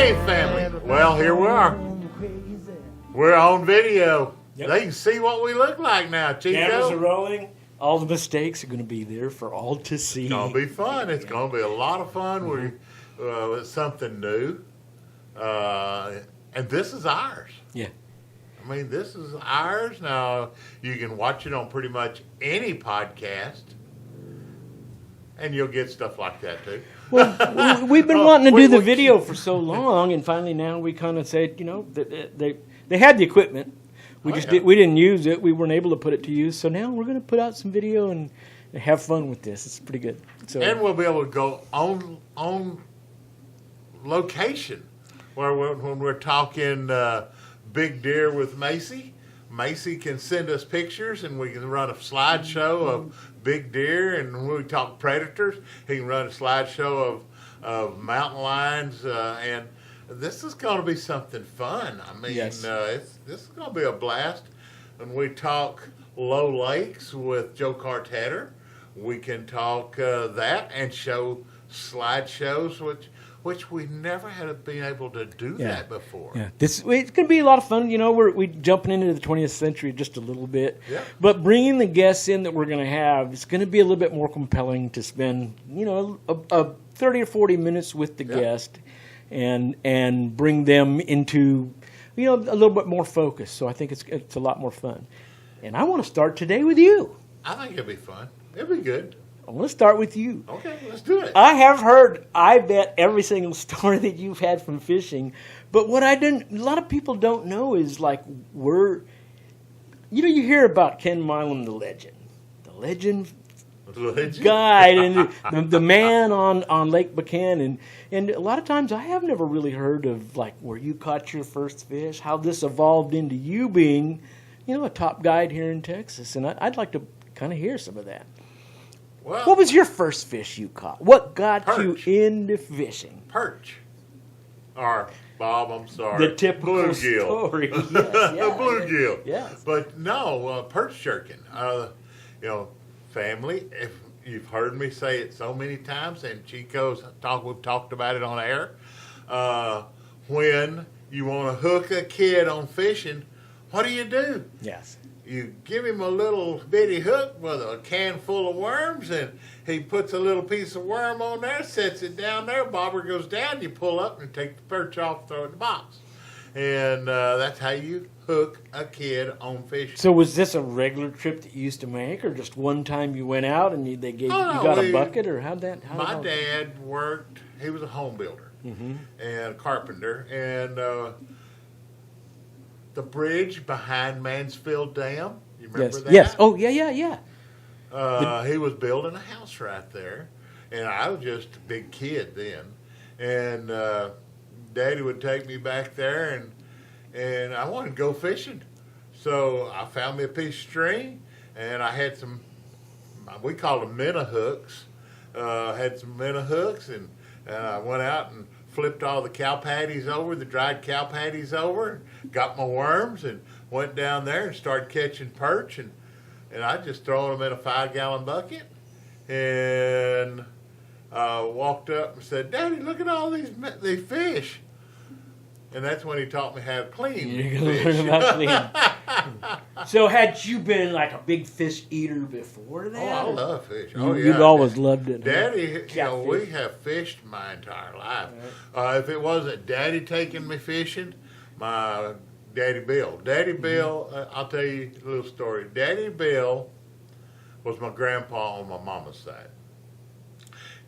Hey, family. Well, here we are. We're on video. Yep. They can see what we look like now, Chico. Cameras are rolling. All the mistakes are going to be there for all to see. It's going to be fun. It's going to be a lot of fun. It's something new. And this is ours. Yeah. I mean, this is ours. Now, you can watch it on pretty much any podcast. And you'll get stuff like that, too. Well, we've been wanting to do the video for so long, and finally now we kind of said, they had the equipment. We we didn't use it. We weren't able to put it to use. So now we're going to put out some video and have fun with this. It's pretty good. So, and we'll be able to go on location, when we're talking big deer with Macy. Macy can send us pictures, and we can run a slideshow of big deer. And when we talk predators, he can run a slideshow of mountain lions. And this is going to be something fun. I mean, yes. This is going to be a blast. When we talk low lakes with Joe Cartetter, we can talk that and show slideshows, which we never had been able to do that before. Yeah, it's going to be a lot of fun. We're jumping into the 20th century just a little bit. Yeah. But bringing the guests in that we're going to have, it's going to be a little bit more compelling to spend, a 30 or 40 minutes with the guest and bring them into, a little bit more focus. So I think it's a lot more fun. And I want to start today with you. I think it'll be fun. It'll be good. I want to start with you. Okay, let's do it. I have heard, I bet, every single story that you've had from fishing. But what a lot of people don't know is you hear about Ken Milam, the legend guide, and the man on Lake Buchanan. And a lot of times I have never really heard of where you caught your first fish, how this evolved into you being, a top guide here in Texas. And I'd like to kind of hear some of that. Well, what was your first fish you caught? What got perch. you into fishing? Perch. Or, Bob, I'm sorry. The typical bluegill. story. Yes, yeah, bluegill. Yes. But no, perch jerking. Family, if you've heard me say it so many times, and Chico's we've talked about it on air, when you want to hook a kid on fishing, what do? Yes. You give him a little bitty hook with a can full of worms, and he puts a little piece of worm on there, sets it down there, bobber goes down, you pull up and take the perch off, throw it in the box. And that's how you hook a kid on fishing. So was this a regular trip that you used to make, or just one time you went out and you got a bucket, or how'd that? My dad worked, he was a home builder and a carpenter, and the bridge behind Mansfield Dam. You remember that? Yes. Oh, yeah. He was building a house right there, and I was just a big kid then. And Daddy would take me back there, and I wanted to go fishing. So I found me a piece of string, and I had some, we called them minnow hooks. Had some minnow hooks, and I went out and flipped all the cow patties over, the dried cow patties over, got my worms, and went down there and started catching perch, and I just thrown them in a 5-gallon bucket, and walked up and said, "Daddy, look at all these fish." And that's when he taught me how to clean You're going to fish. learn about cleaning. So had you been a big fish eater before that? Oh, I love fish. You've always loved it. Daddy, we have fished my entire life. Right. If it wasn't Daddy taking me fishing, my Daddy Bill. Daddy Bill, I'll tell you a little story. Daddy Bill was my grandpa on my mama's side.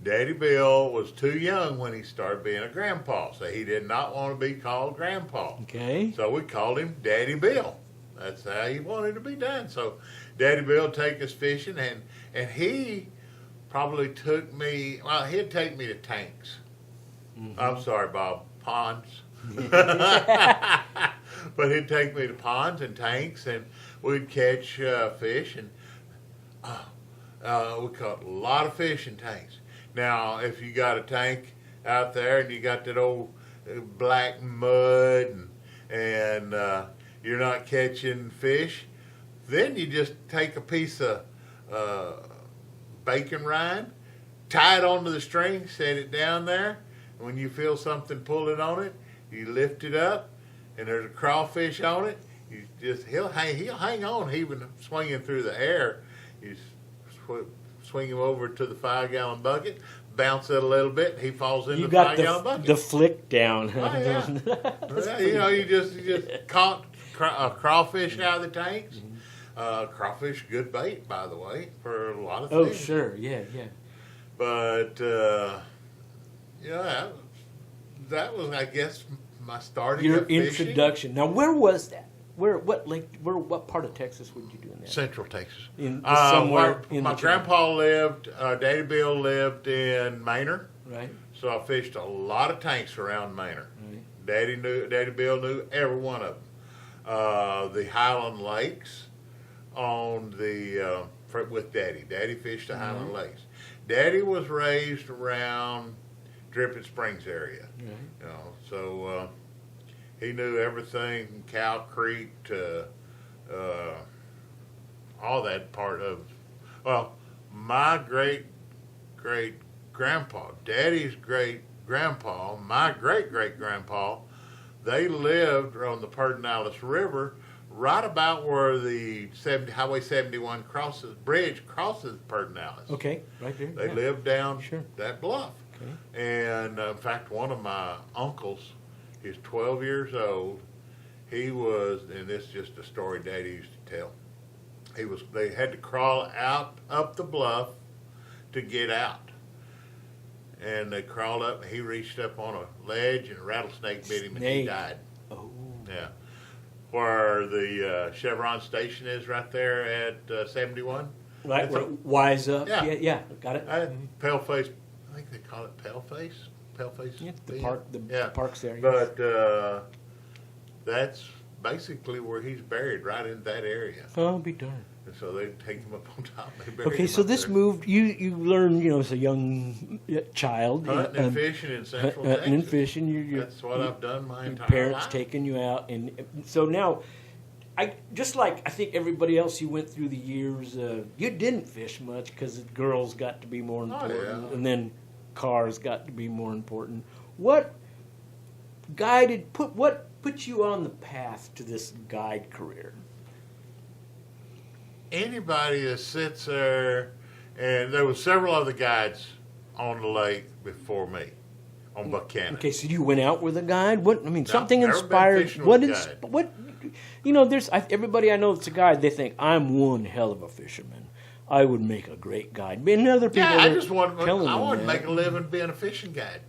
Daddy Bill was too young when he started being a grandpa, so he did not want to be called grandpa. Okay. So we called him Daddy Bill. That's how he wanted to be done. So Daddy Bill would take us fishing, and he probably took me, he'd take me to tanks. I'm sorry, Bob, ponds. But he'd take me to ponds and tanks, and we'd catch fish, and we caught a lot of fish in tanks. Now, if you got a tank out there and you got that old black mud and you're not catching fish, then you just take a piece of bacon rind, tie it onto the string, set it down there, and when you feel something pulling on it, You lift it up, and there's a crawfish on it. He'll hang on, even swinging through the air. You swing him over to the 5-gallon bucket, bounce it a little bit, he falls in You the got 5-gallon bucket. the flick down. Oh, yeah. You just caught a crawfish out of the tanks. Crawfish, good bait, by the way, for a lot of things. Oh, sure, yeah. But that was, I guess, my starting. Your of fishing. introduction. Now, where was that? What part of Texas would you do in that? Central Texas. Somewhere in my grandpa lived. Daddy Bill lived in Manor. Right. So I fished a lot of tanks around Manor. Right. Daddy Bill knew every one of them. The Highland Lakes on the with Daddy. Daddy fished the Highland Lakes. Daddy was raised around Dripping Springs area. Right. So he knew everything from Cow Creek to all that part of. Well, my great grandpa, Daddy's great grandpa, my great grandpa, they lived on the Pedernales River, right about where the Highway 71 bridge crosses Pedernales. Okay, right there. They lived down Sure. that bluff. Okay. And in fact, one of my uncles, he's 12 years old. He was, and this is just a story Daddy used to tell. They had to crawl up the bluff to get out. And they crawled up, and he reached up on a ledge, and a rattlesnake bit him, and he died. Oh. Yeah. Where the Chevron station is right there at 71. Right, Wise Up. Yeah. Yeah, got it. Paleface, I think they call it Paleface. Paleface. Yeah, the Bend. park, the park's there. But that's basically where he's buried, right in that area. Oh, be darned. And so they take him up on top. They bury Okay, him so up this there. moved. You learned, as a young child, Hunting and fishing in Central Texas. hunting and fishing. That's what I've done my your entire parents life. taking you out, and so now, I think everybody else, you went through the years. You didn't fish much because girls got to be more important, yeah. and then cars got to be more important. What put you on the path to this guide career? Anybody that sits there, and there was several other guides on the lake before me, on Buchanan. Okay, so you went out with a guide. Something never been inspired. fishing with a guide. There's everybody I know that's a guide. They think I'm one hell of a fisherman. I would make a great guide. And other people, I are just wanted telling I them wanted to that. make a living being a fishing guide.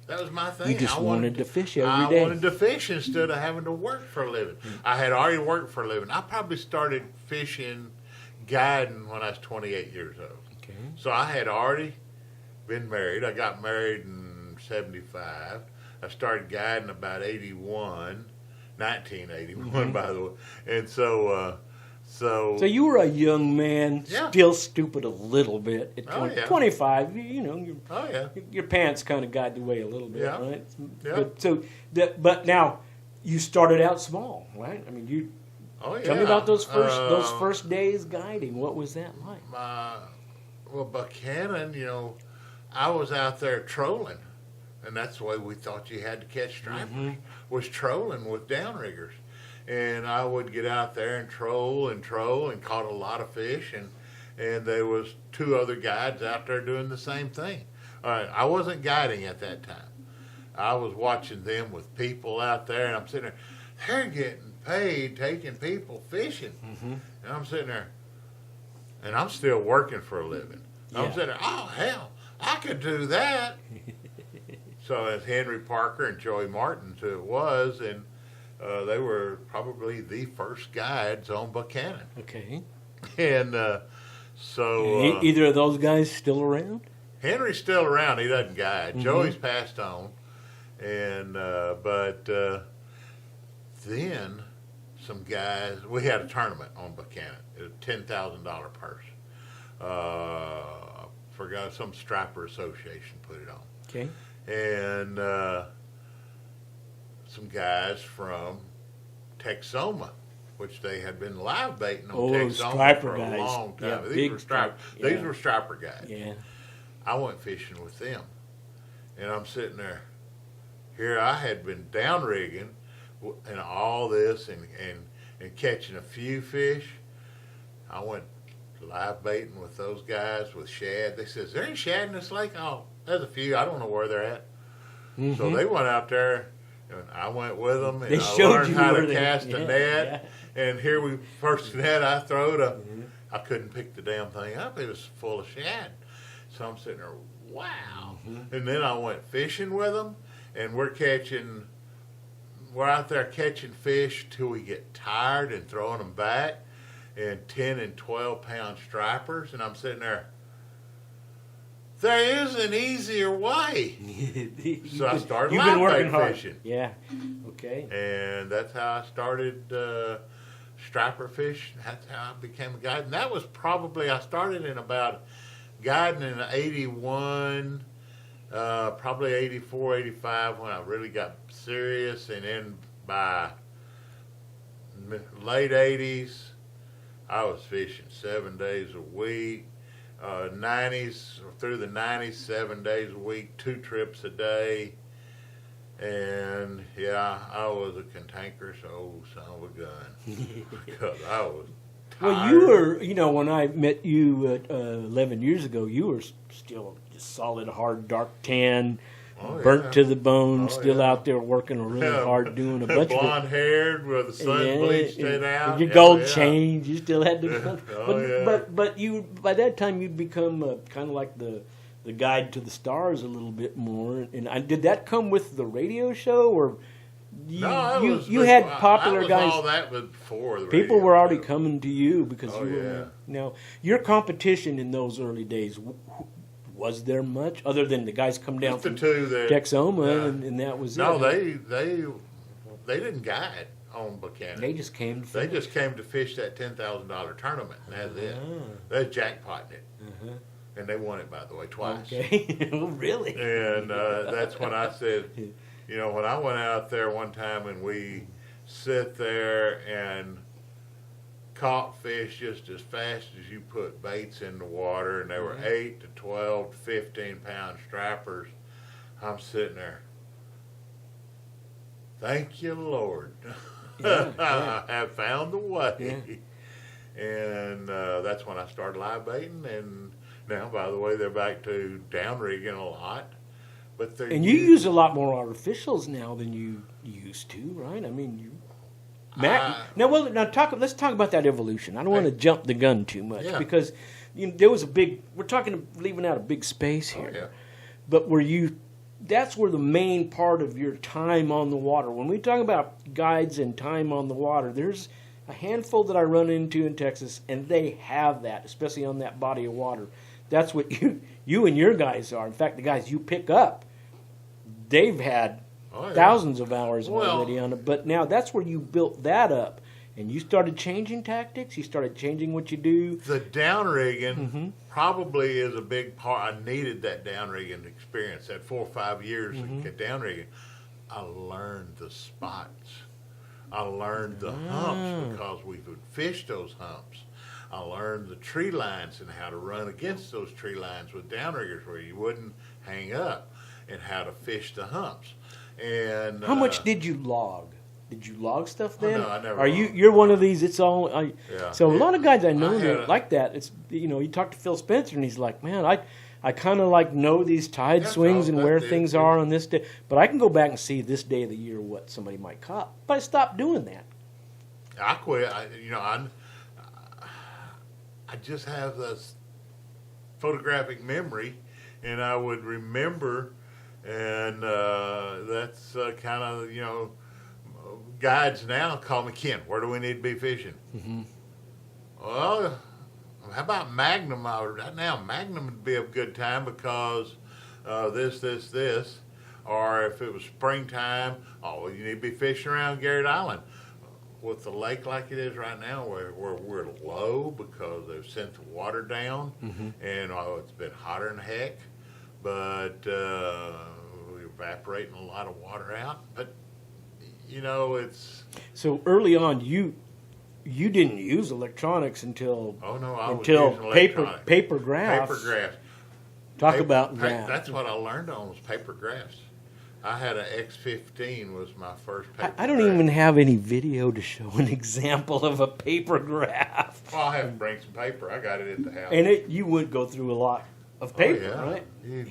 That was my thing. You just wanted to fish every I day. wanted to fish instead of having to work for a living. I had already worked for a living. I probably started fishing, guiding when I was 28 years old. Okay. So I had already been married. I got married in 75. I started guiding about 1981, by the way. And so you were a young man, Yeah. still stupid a little bit at 20, yeah. 25. oh yeah, Your pants kind of guide the way a little bit, Yeah. right? Yeah. But now you started out small, right? I mean, oh yeah. tell me about those first days guiding. What was that like? Buchanan, I was out there trolling, and that's the way we thought you had to catch stripers, was trolling with downriggers. And I would get out there and troll and caught a lot of fish, and there was 2 other guides out there doing the same thing. All right, I wasn't guiding at that time. I was watching them with people out there, and I'm sitting there, they're getting paid taking people fishing. And I'm sitting there, and I'm still working for a living. I'm sitting there, oh, hell, I could do that. So it's Henry Parker and Joey Martin, who it was, and they were probably the first guides on Buchanan. Okay. And Either of those guys still around? Henry's still around. He doesn't guide. Joey's passed on. And but then some guys, we had a tournament on Buchanan. It was a $10,000 purse. Forgot, some striper association put it on. Okay. And some guys from Texoma, which they had been live baiting on Texoma striper for a guys. long time. Yeah, These big were striper. striper. These Yeah. were striper guys. Yeah. I went fishing with them, and I'm sitting there. here I had been down rigging and all this and catching a few fish. I went live baiting with those guys with shad. They said, "Is there any shad in this lake?" "Oh, there's a few. I don't know where they're at." So they went out there, and I went with them, and I learned how to cast a net. Yeah. And here first net I throwed I couldn't pick the damn thing up. It was full of shad. So I'm sitting there, wow. And then I went fishing with them, and we're out there catching fish till we get tired and throwing them back, and 10 and 12 pound stripers, and I'm sitting there, there is an easier way. So I started live bait fishing. Yeah. Okay. And that's how I started striper fish. That's how I became a guide. And that was probably, I started in about guiding in 81, probably 84, 85 when I really got serious. And then by late 80s, I was fishing 7 days a week. 90s, through the 90s, 7 days a week, 2 trips a day. And yeah, I was a cantankerous old son of a gun because I was tired. Well, you were, when I met you 11 years ago, you were still just solid, hard, dark tan, burnt to the bone, still out there working really hard, doing a bunch of blonde-haired with the sun bleached it out. Your gold chains, you still had to. But you, by that time, you'd become kind of like the guide to the stars a little bit more. And did that come with the radio show, or you had popular guys? All that was before the people radio were already show. coming to you because your competition in those early days. Was there much other than the guys come down from Texoma and that was it? No, they didn't guide on Buchanan. They just came to fish. They just came to fish that $10,000 tournament, and that's it. They jackpotted it. And they won it, by the way, twice. Okay. Oh, really? And that's when I said, when I went out there one time and we sit there and caught fish just as fast as you put baits in the water, and they were 8 to 12 to 15 pound stripers. I'm sitting there, thank you, Lord. I have found the way. And that's when I started live baiting, and now, by the way, they're back to down rigging a lot. And you use a lot more artificials now than you used to, right? I mean, let's talk about that evolution. I don't want to jump the gun too much because there was we're talking leaving out a big space here. But that's where the main part of your time on the water. When we talk about guides and time on the water, there's a handful that I run into in Texas, and they have that, especially on that body of water. That's what you and your guys are. In fact, the guys you pick up, they've had thousands of hours already on it. But now that's where you built that up, and you started changing tactics. You started changing what you do. The down rigging probably is a big part. I needed that down rigging experience. That 4 or 5 years of down rigging, I learned the spots. I learned the humps because we would fish those humps. I learned the tree lines and how to run against those tree lines with downriggers where you wouldn't hang up, and how to fish the humps. And how much did you log? Did you log stuff then? No, I never. Are you're one of these? It's all. So a lot of guys I know that like that. It's you talk to Phil Spencer and he's like, man, I kind of like know these tide swings and where things are on this day, but I can go back and see this day of the year what somebody might caught. But I stopped doing that. I quit. I just have this photographic memory, and I would remember, and that's kind of, guides now call me, Ken, where do we need to be fishing? Well, how about Magnum? Magnum would be a good time because this. Or if it was springtime, you need to be fishing around Garrett Island. With the lake like it is right now, where we're low because they've sent the water down, and it's been hotter than heck, but we're evaporating a lot of water out. But it's so early on. You didn't use electronics until paper graphs. Paper graphs. Talk about that. That's what I learned on was paper graphs. I had an X-15 was my first paper. I don't even have any video to show an example of a paper graph. Well, I have to bring some paper. I got it at the house. And you would go through a lot of paper, right? You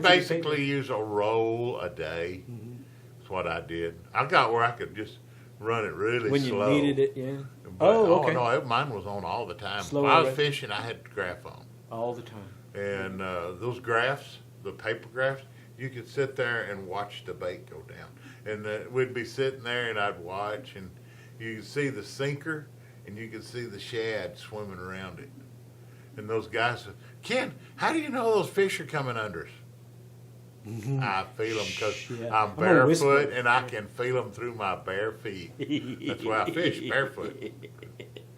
basically use a roll a day. Mm-hmm. That's what I did. I got where I could just run it really when slow. When you needed it, yeah. But, okay. No, mine was on all the time. Slow when I was fishing, I had the graph on. All the time. And those graphs, the paper graphs, you could sit there and watch the bait go down. And we'd be sitting there, and I'd watch, and you could see the sinker, and you could see the shad swimming around it. And those guys said, Ken, how do you know those fish are coming under us? Mm-hmm. I feel them because I'm barefoot, and I can feel them through my bare feet. That's why I fish barefoot.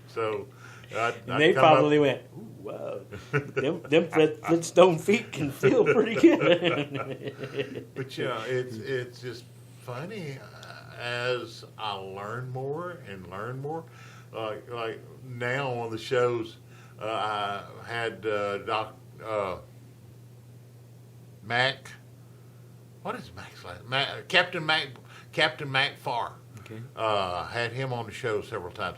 So, and they probably went, ooh, wow, them Flintstone feet can feel pretty good. But it's just funny as I learn more and learn more. Like now on the shows, I had Mac. What is Mac's last name? Captain Mac Farr. Okay. Had him on the show several times.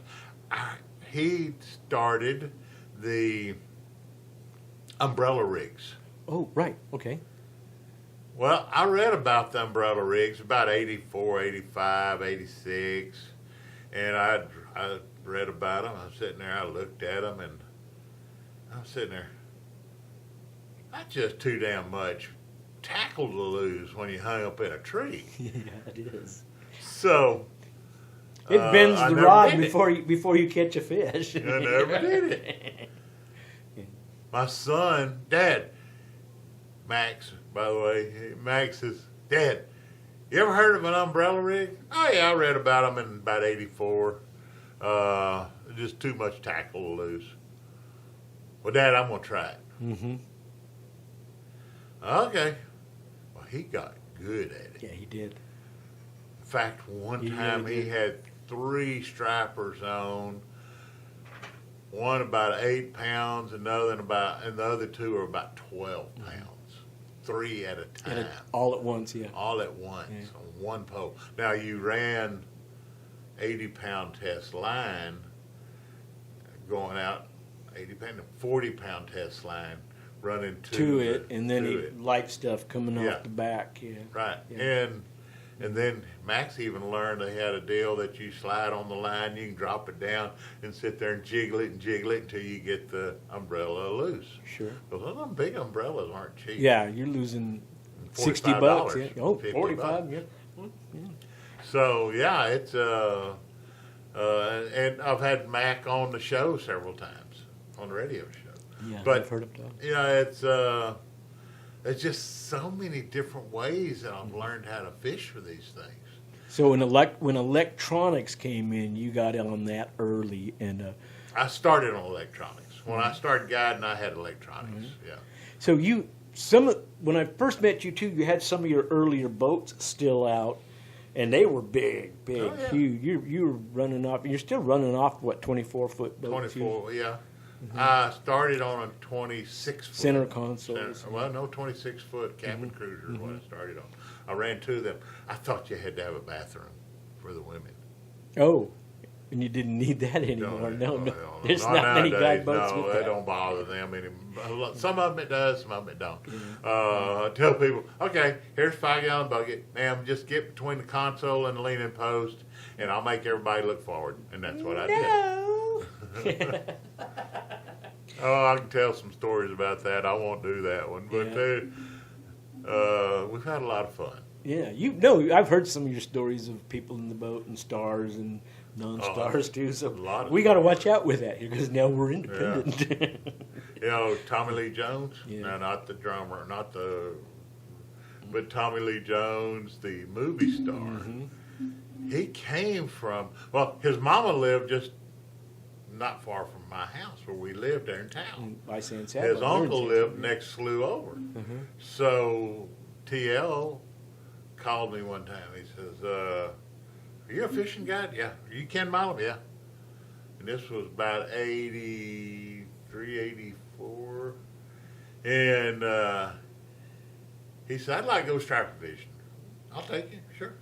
He started the umbrella rigs. Oh, right. Okay. Well, I read about the umbrella rigs about 84, 85, 86, and I read about them. I was sitting there, I looked at them, and I was sitting there, that's just too damn much tackle to lose when you hung up in a tree. Yeah, it is. So it bends the rod before you catch a fish. I never did it. My son, Dad, Max, by the way, Max says, Dad, you ever heard of an umbrella rig? Oh yeah, I read about them in about 84. Just too much tackle to lose. Well, Dad, I'm gonna try it. Mm-hmm. Okay. Well, he got good at it. Yeah, he did. In fact, one time he had 3 strappers on. One about 8 pounds, and the other 2 are about 12 pounds. 3 at a time. All at once, yeah. All at once on one pole. Now you ran 80-pound test line going out, 40-pound test line running to it, and then light stuff coming off the back. Yeah. Right. Yeah. And then Max even learned they had a deal that you slide on the line, you can drop it down and sit there and jiggle it until you get the umbrella loose. Sure. Because those big umbrellas aren't cheap. Yeah, you're losing $60. Yeah. Oh, $45. Yeah. Yeah. So yeah, it's and I've had Mac on the show several times on the radio show. Yeah, but I've heard of that. You know, it's just so many different ways that I've learned how to fish for these things. So when electronics came in, you got on that early, and I started on electronics. When I started guiding, I had electronics. Mm-hmm. Yeah. So when I first met you too, you had some of your earlier boats still out, and they were big, huge. You were running off. You're still running off 24-foot boats. 24, yeah. Mm-hmm. I started on a 26-foot. Center console. 26-foot cabin cruiser is what I started on. I ran 2 of them. I thought you had to have a bathroom for the women. Oh, and you didn't need that anymore. No. There's not many guide boats with that. They don't bother them anymore. Some of them it does, some of them it don't. I tell people, okay, here's a 5-gallon bucket. Ma'am, just get between the console and the leaning post, and I'll make everybody look forward. And that's what I did. Oh, I can tell some stories about that. I won't do that one. But we've had a lot of fun. Yeah, I've heard some of your stories of people in the boat and stars and non-stars too. So we got to watch out with that here because now we're independent. Yeah. Tommy Lee Jones. Yeah. No, not the drummer, but Tommy Lee Jones, the movie star. Mm-hmm. He came from. Well, his mama lived just not far from my house where we lived there in town. By San Saba. His uncle lived next slough over. Mm-hmm. So TL called me one time. He says, are you a fishing guide? Yeah. Are you Ken Milam? Yeah. And this was about 83, 84. And he said, I'd like to go striper fishing. I'll take you. Sure.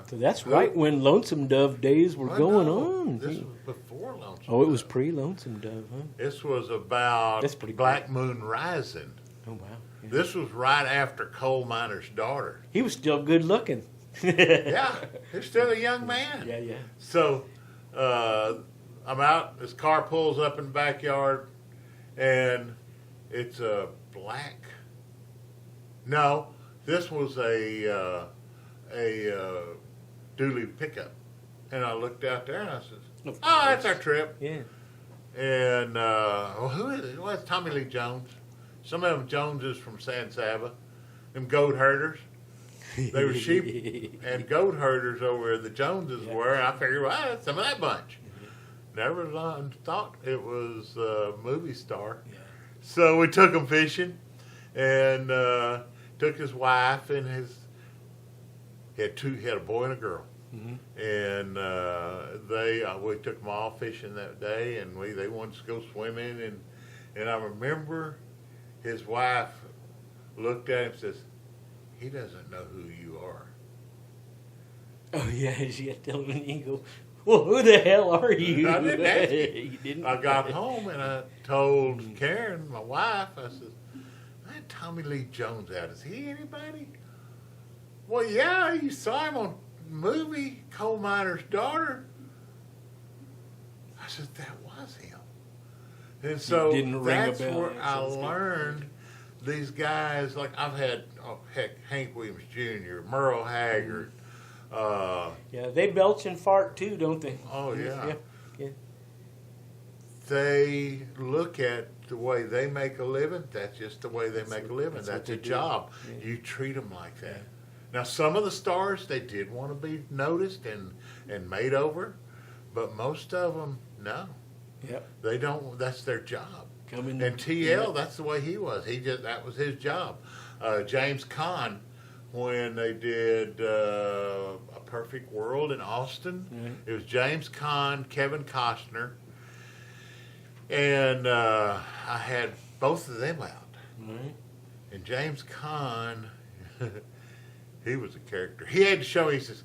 So that's right when Lonesome Dove days were going no, on. This was before Lonesome Oh, it was Dove. pre-Lonesome Dove, huh? This was about That's pretty Black Moon Rising. Oh, wow. Yeah. This was right after Coal Miner's Daughter. He was still good looking. Yeah, he's still a young man. Yeah, yeah. So I'm out. His car pulls up in the backyard, and it's a black. No, this was a dually pickup, and I looked out there and I said, "Oh, that's our trip." Yeah. And well, who is it? Well, it's Tommy Lee Jones. Some of them Joneses from San Saba, them goat herders. They were sheep and goat herders over where the Joneses were. And I figured, well, that's some of that bunch. Never thought it was a movie star. Yeah. So we took him fishing, and took his wife and he had a boy and a girl. Mm-hmm. And we took them all fishing that day, and they wanted to go swimming, and I remember his wife looked at him and says, "He doesn't know who you are." Oh, yeah, she had to tell him, and he go, "Well, who the hell are you?" I didn't ask him. You didn't? I got home and I told Karen, my wife, I said, "I had Tommy Lee Jones out. Is he anybody?" "Well, yeah, you saw him on movie Coal Miner's Daughter." I said, "That was him." And so didn't ring a that's bell. where Yeah, I so it's good. learned these guys. Like I've had, Hank Williams Jr., Merle Haggard. Yeah, they belch and fart too, don't they? Oh yeah. Yeah. Yeah. They look at the way they make a living. That's just the way they make a living. that's what That's they a do. job. Yeah. You treat them like that. Now, some of the stars, they did want to be noticed and made over, but most of them, no. Yep. They don't. That's their job. Coming. And TL, that's the way he was. That was his job. James Caan, when they did A Perfect World in Austin, Right. it was James Caan, Kevin Costner, and I had both of them out. Right. And James Caan, he was a character. He had to show. He says,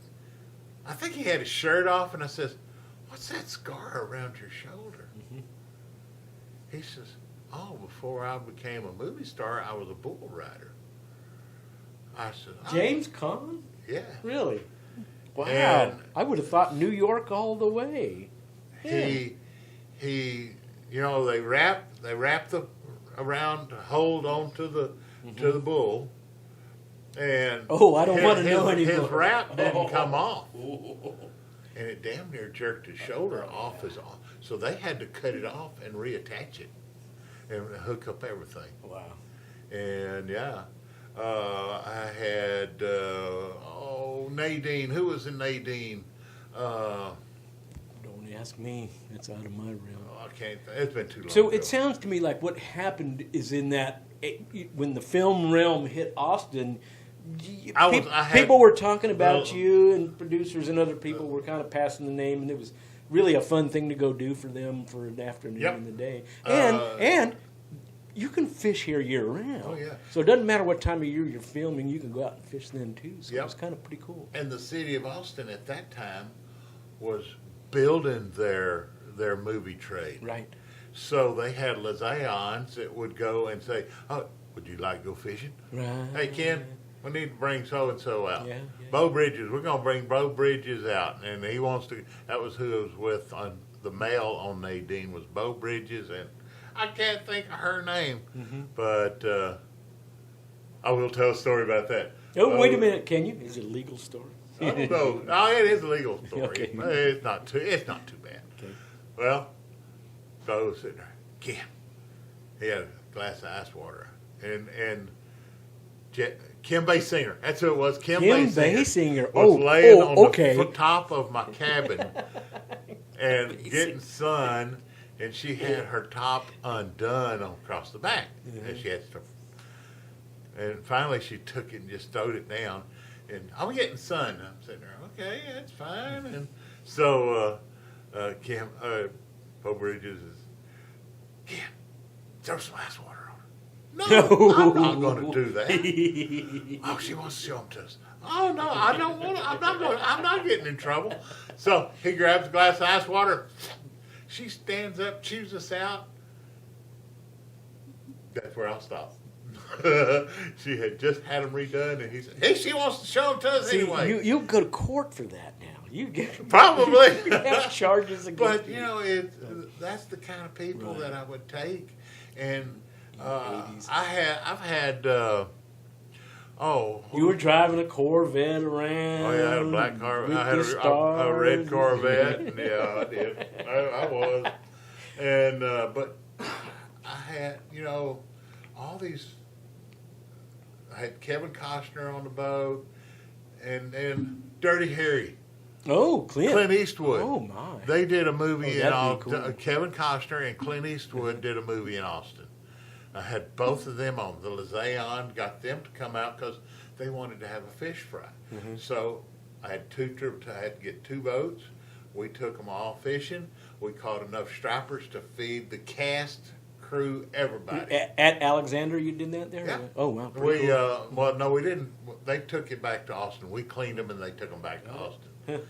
I think he had his shirt off, and I says, "What's that scar around your shoulder?" Mm-hmm. He says, "Oh, before I became a movie star, I was a bull rider." I said, "Oh." James Caan? Yeah. Really? Wow. And I would have thought New York all the way. He, they wrap the around to hold on to the bull, and Oh, I don't want to know his anymore. wrap didn't come off, Oh. and it damn near jerked his shoulder off his arm. So they had to cut it off and reattach it and hook up everything. Wow. And I had Nadine. Who was in Nadine? Don't ask me. That's out of my realm. I can't. It's been too long. So ago. it sounds to me like what happened is in that when the film realm hit Austin, people were talking about you, and producers and other people were kind of passing the name, and it was really a fun thing to go do for them for an afternoon Yep. in the day. And you can fish here year round. Oh, yeah. So it doesn't matter what time of year you're filming, you can go out and fish then too. So Yep. it's kind of pretty cool. And the city of Austin at that time was building their movie trade. Right. So they had liaisons that would go and say, "Oh, would you like to go fishing? Right. Hey, Ken, we need to bring so and so out. Yeah. Bo Bridges, we're going to bring Bo Bridges out, and he wants to." That was who I was with on the male on Nadine was Bo Bridges, and I can't think of her name, but I will tell a story about that. Oh, wait a minute, can you? Is it a legal story? I don't know. No, it is a legal story. Okay. But it's not too bad. Okay. Well, Bo was sitting there. Ken, he had a glass of ice water, and Kim Basinger. That's who it was. Kim Basinger. was laying on okay. the top of my cabin and getting sun, and she had her top undone across the back, and she had to. And finally, she took it and just throwed it down. And I'm getting sun. I'm sitting there. Okay, that's fine. And so Kim, Bo Bridges is, Ken, throw some ice water on her. No, I'm not going to do that. Oh, she wants to show them to us. Oh no, I don't want to. I'm not getting in trouble. So he grabs a glass of ice water. She stands up, chews us out. That's where I'll stop. She had just had them redone, and he said, "Hey, she wants to show them to us anyway." You go to court for that now. You get Probably you have charges against. But you know, that's the kind of people that I would take, and I've had. You were driving a Corvette around. Oh yeah, I had a black Corvette. I had a red Corvette. Yeah, I did. I was, and but I had all these. I had Kevin Costner on the boat, and Dirty Harry. Oh, Clint Eastwood. Oh my! They did a movie in Austin. Cool. Kevin Costner and Clint Eastwood did a movie in Austin. I had both of them on the Liaison, got them to come out because they wanted to have a fish fry. Mm-hmm. So I had I had to get 2 boats. We took them all fishing. We caught enough stripers to feed the cast, crew, everybody. At Alexander, you did that there? Yeah. Oh wow. Cool. Well, no, we didn't. They took it back to Austin. We cleaned them and they took them back to Austin.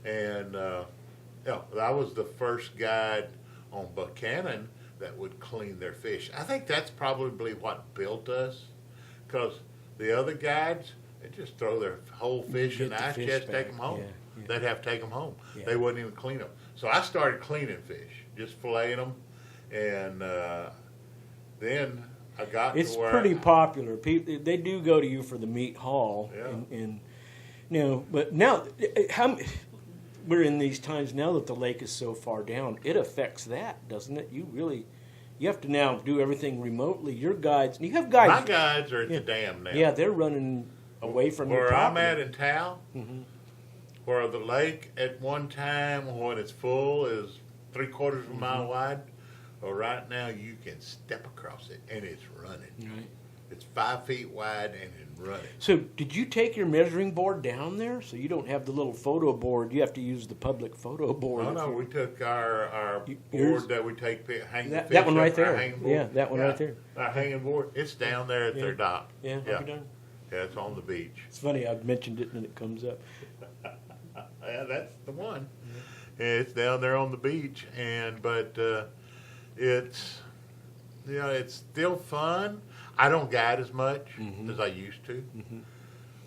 And I was the first guide on Buchanan that would clean their fish. I think that's probably what built us, because the other guides, they just throw their whole fish in the ice chest, take them home. Yeah. They'd have to take them home. Yeah. They wouldn't even clean them. So I started cleaning fish, just filleting them, and then I got it's to where... It's pretty popular. People, they do go to you for the meat haul. Yeah. And but now, we're in these times now that the lake is so far down, it affects that, doesn't it? You have to now do everything remotely. Your guides, you have guides. My guides are at the dam now. Yeah, they're running away from your property. property. Where I'm at in Tao, where the lake at one time when it's full is 3/4 of a mile wide. Well, right now you can step across it and it's running. Right. It's 5 feet wide and it's running. So did you take your measuring board down there? So you don't have the little photo board. You have to use the public photo board. Oh, no, we took our board that we take, hang the fish that one right up, there. Our hanging board. Yeah, that one right there. Our hanging board. It's down there at their dock. Yeah, yeah. Done? Yeah, it's on the beach. It's funny, I've mentioned it and it comes up. Yeah, that's the one. Yeah, it's down there on the beach, but it's it's still fun. I don't guide as much as I used to.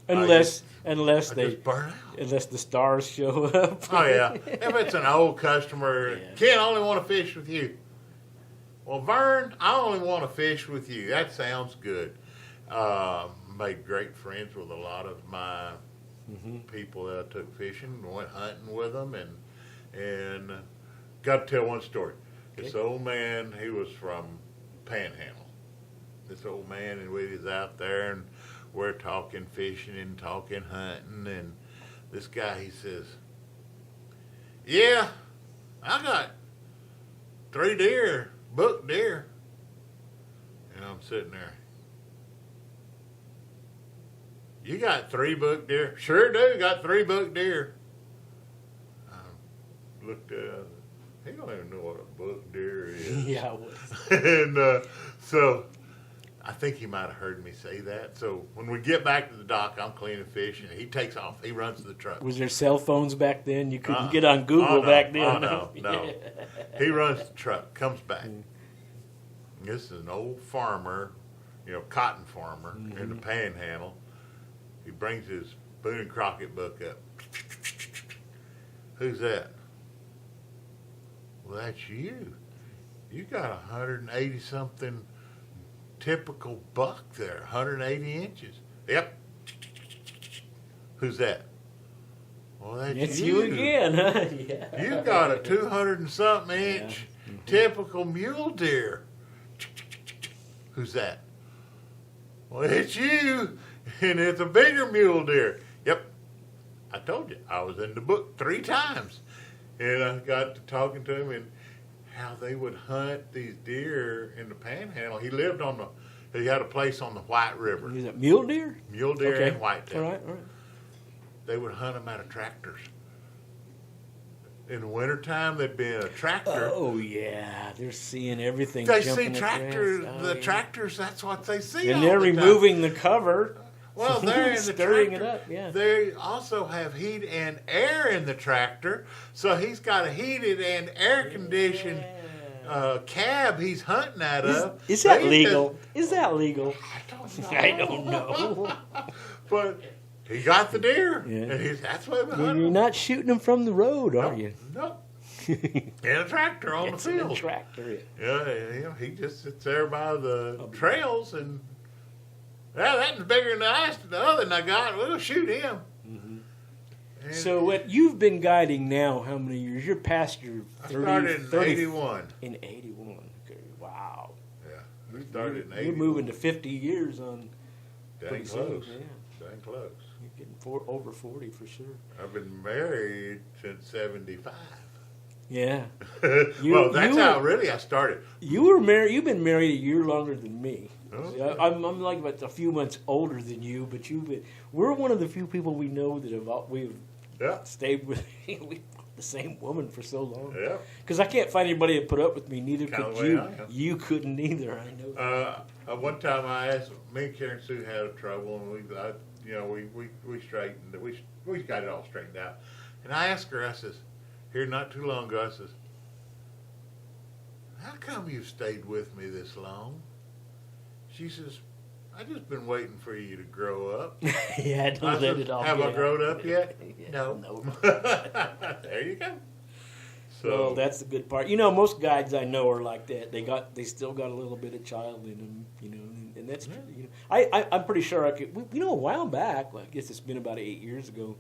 Unless the stars show up. Oh yeah, if it's an old customer, Ken, I only want to fish with you. Well, Vern, I only want to fish with you. That sounds good. Made great friends with a lot of my people that I took fishing. Went hunting with them, and got to tell one story. Okay. This old man, he was from Panhandle. This old man, and we was out there, and we're talking fishing and talking hunting, and this guy, he says, "Yeah, I got 3 deer, book deer." And I'm sitting there. "You got 3 book deer?" "Sure do, got 3 book deer." I looked at it. He don't even know what a book deer is. Yeah, I was. And so I think he might have heard me say that. So when we get back to the dock, I'm cleaning fish, and he takes off. He runs to the truck. Was there cell phones back then? You couldn't get on Google back then. No. He runs to the truck, comes back. This is an old farmer, cotton farmer in the Panhandle. He brings his Boone and Crockett book up. "Who's that?" "Well, that's you. You got 180 something typical buck there, 180 inches. "Yep." "Who's that?" "Well, that's it's you again, huh? Yeah. You got a 200 and something inch typical mule deer." "Who's that?" "Well, it's you, and it's a bigger mule deer." "Yep. I told you, I was in the book 3 times. And I got to talking to him and how they would hunt these deer in the Panhandle. He lived he had a place on the White River. Is it mule deer? Mule deer and whitetail. All right. They would hunt them out of tractors. in the wintertime, there'd be in a tractor. Oh yeah, they're seeing everything. They jumping see across. tractors. Oh, The yeah. tractors. That's what they see. And all they're the time. removing the cover. Well, they're in the stirring tractor. it up. Yeah. They also have heat and air in the tractor, so he's got a heated and air conditioned cab he's hunting out of. Is that They legal? Is that legal? just- I don't know. But he got the deer, Yeah. and that's why we You're hunted him. not shooting them from the road, are you? No, in a tractor on It's the in a field. tractor. Yeah, he just sits there by the trails and. Yeah, that's bigger than the other than I got. We'll shoot him. And So what you've been guiding now? How many years? You're past your 30, I started in 30 '81. In 81. Okay, wow. Yeah, we started in You're 81. moving to 50 years on. Dang pretty close. soon, yeah. Dang close. You're getting over 40 for sure. I've been married since '75. Yeah. Well, that's you how were- really I started. You were married. You've been married a year longer than me. Oh, See, okay. I'm like about a few months older than you, but we're one of the few people we know that we've Yeah, stayed with the same woman for so long. yeah. Because I can't find anybody to put up with me. Neither Kinda could the way you. I am. You couldn't either. I know. One time I asked, me and Karen Sue had trouble, and we straightened, we got it all straightened out. And I asked her, I says, here not too long ago, I says, how come you've stayed with me this long? She says, I just been waiting for you to grow up. Yeah, don't I let said, it all have get I out. grown up yet? Yeah, No. There you go. So that's the good part. You know, most guides I know are like that. They still got a little bit of child in them. You know, and that's true. You know, I'm pretty sure I could. You know, a while back, I guess it's been about 8 years ago.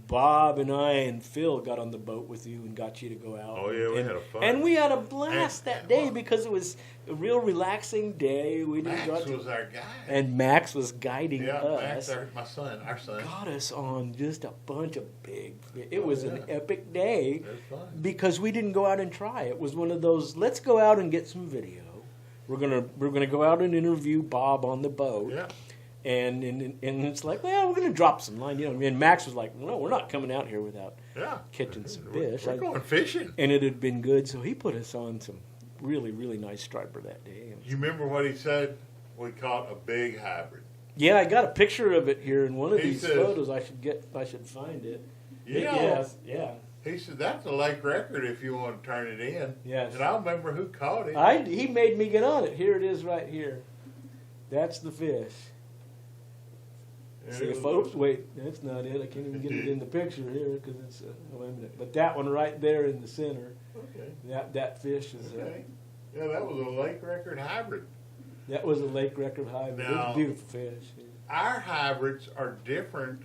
Bob and I and Phil got on the boat with you and got you to go out. Oh, yeah, we had a fun. And we had a blast And- that day well- because it was a real relaxing day. We didn't Max go was our guy. and Max was guiding Yeah, us. Max, our son. Got us on just a bunch of big. It Oh, was an epic day It was fun. because we didn't go out and try. It was one of those. Let's go out and get some video. We're gonna go out and interview Bob on the boat. Yeah. And it's like, well, we're gonna drop some line, you know. And Max was like, no, we're not coming out here without Yeah. catching some We're fish. going fishing. And it had been good, so he put us on some really, really nice striper that day. You remember what he said? We caught a big hybrid. Yeah, I got a picture of it here in one of He these says- photos. I should find it. Yeah. Yes, yeah. He said, that's a lake record if you want to turn it in. Yes. And I remember who caught it. He made me get on it. Here it is right here. That's the fish. And See, it was- folks, wait, that's not it. I can't even get it in the picture here because it's, wait a minute. But that one right there in the center, Okay. that fish is, Okay. Yeah, that was a lake record hybrid. that was a lake record hybrid. It was Now- a beautiful fish. Our hybrids are different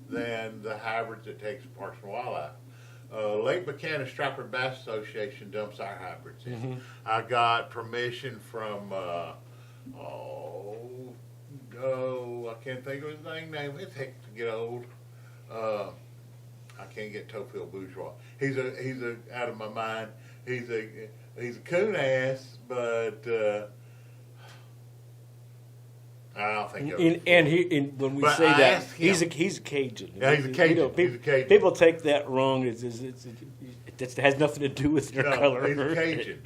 than the hybrids that takes Parks and Wildlife. Lake Buchanan Striper Bass Association dumps our hybrids in. Mhm. I got permission from, I can't think of his name. It's heck to get old. I can't get Topfield Bourgeois. He's a out of my mind. He's a coon ass, but I don't think. of it. And when we But say I that, asked he's him. a Cajun. Yeah, he's a Cajun. You know, He's a Cajun. People take that wrong. It has nothing to do with their No, color. he's a Cajun.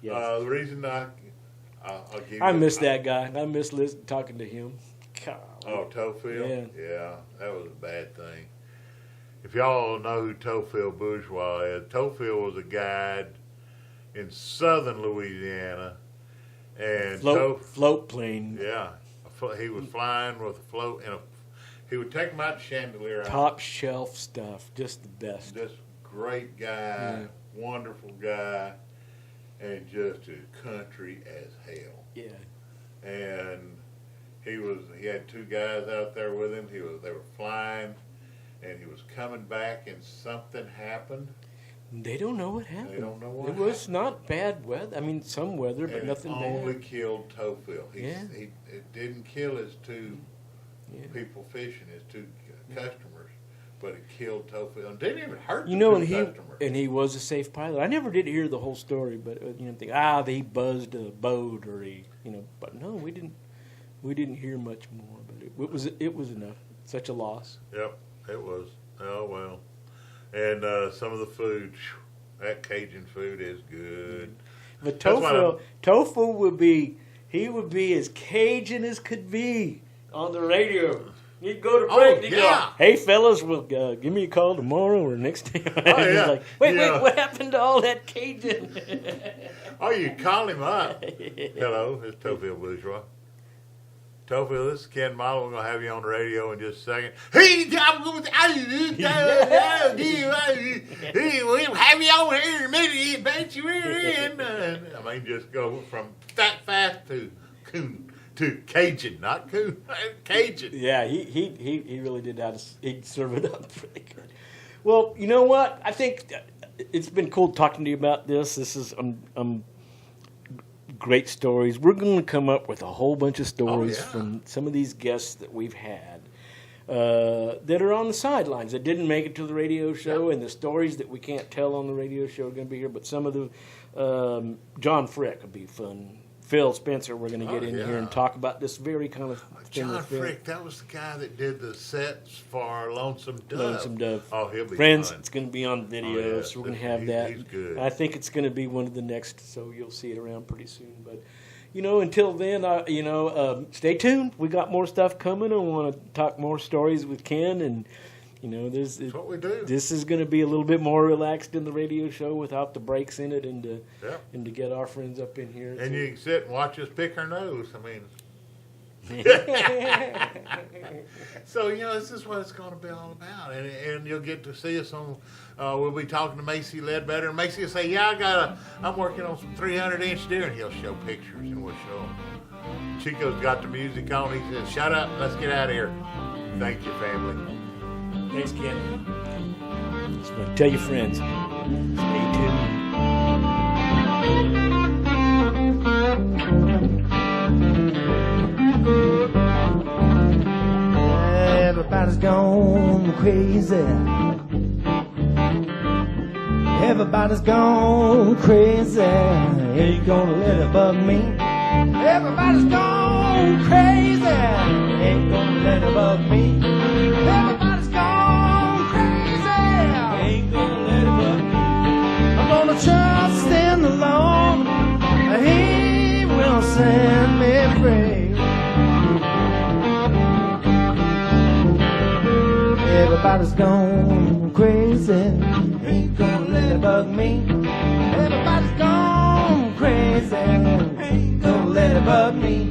Yes. The reason I'll give I you miss that guy. I miss talking to him. God. Oh, Topfield? Yeah. Yeah, that was a bad thing. If y'all know who Topfield Bourgeois is, Topfield was a guide in southern Louisiana. And Float plane. yeah, he was flying with a float, and he would take them out to Chandelier Island. Top shelf stuff. Just the best. Just great guy, wonderful guy, and just as country as hell. Yeah. And he had two guys out there with him. They were flying, and he was coming back, and something happened. They don't know what happened. They don't know what It was not bad weather. I mean, some weather, but And nothing it only bad. killed Topfield. It didn't kill his two Yeah. people fishing, his two customers, but it killed Topfield. And didn't even hurt You the know, two and customers. he was a safe pilot. I never did hear the whole story, but think he buzzed a boat or but no, we didn't hear much more. But it was enough. Such a loss. Yep, it was. Oh well. And some of the food, that Cajun food is good. But tofu would be as Cajun as could be on the radio. You'd go to break and go, "Hey fellas, well, give me a call tomorrow or next day." Like, wait, what happened to all that Cajun? You call him up. Hello, it's Tofu Bourgeois. Tofu, this is Ken Milam. We're going to have you on the radio in just a second. Hey, we'll have you over here in a minute. Bet you in. I mean, just go from that fast to Cajun, not coon, Cajun. Yeah, he really did that. He'd serve it up pretty good. Well, you know what? I think it's been cool talking to you about this. This is great stories. We're going to come up with a whole bunch of stories from some of these guests that we've had that are on the sidelines that didn't make it to the radio show, and the stories that we can't tell on the radio show are going to be here. But some of the John Frick would be fun. Phil Spencer, we're going to get in here and talk about this very kind of thing. John Frick, that was the guy that did the sets for Lonesome Dove. Lonesome Dove. Oh, he'll be Friends, fun. It's going to be on video, so we're going to have that. He's good. I think it's going to be one of the next, so you'll see it around pretty soon. But, until then, stay tuned. We got more stuff coming. I want to talk more stories with Ken, and that's what we do. This is going to be a little bit more relaxed in the radio show without the breaks in it, and to get our friends up in here. And you can sit and watch us pick our nose. I mean, so this is what it's going to be all about, and you'll get to see us on. We'll be talking to Macy Ledbetter, and Macy will say, "Yeah, I'm working on some 300-inch deer," and he'll show pictures, and we'll show them. Chico's got the music on. He says, "Shut up, let's get out of here." Thank you, family. Thanks, Ken. Just want to tell your friends, stay tuned. Everybody's gone crazy. Everybody's gone crazy. Ain't gonna let it bug me. Everybody's gone crazy. Ain't gonna let it bug me. Everybody's gone crazy. Ain't gonna let it bug me. I'm gonna trust in the Lord. He will set me free. Everybody's gone crazy. Ain't gonna let it bug me. Everybody's gone crazy. Ain't gonna let it bug me.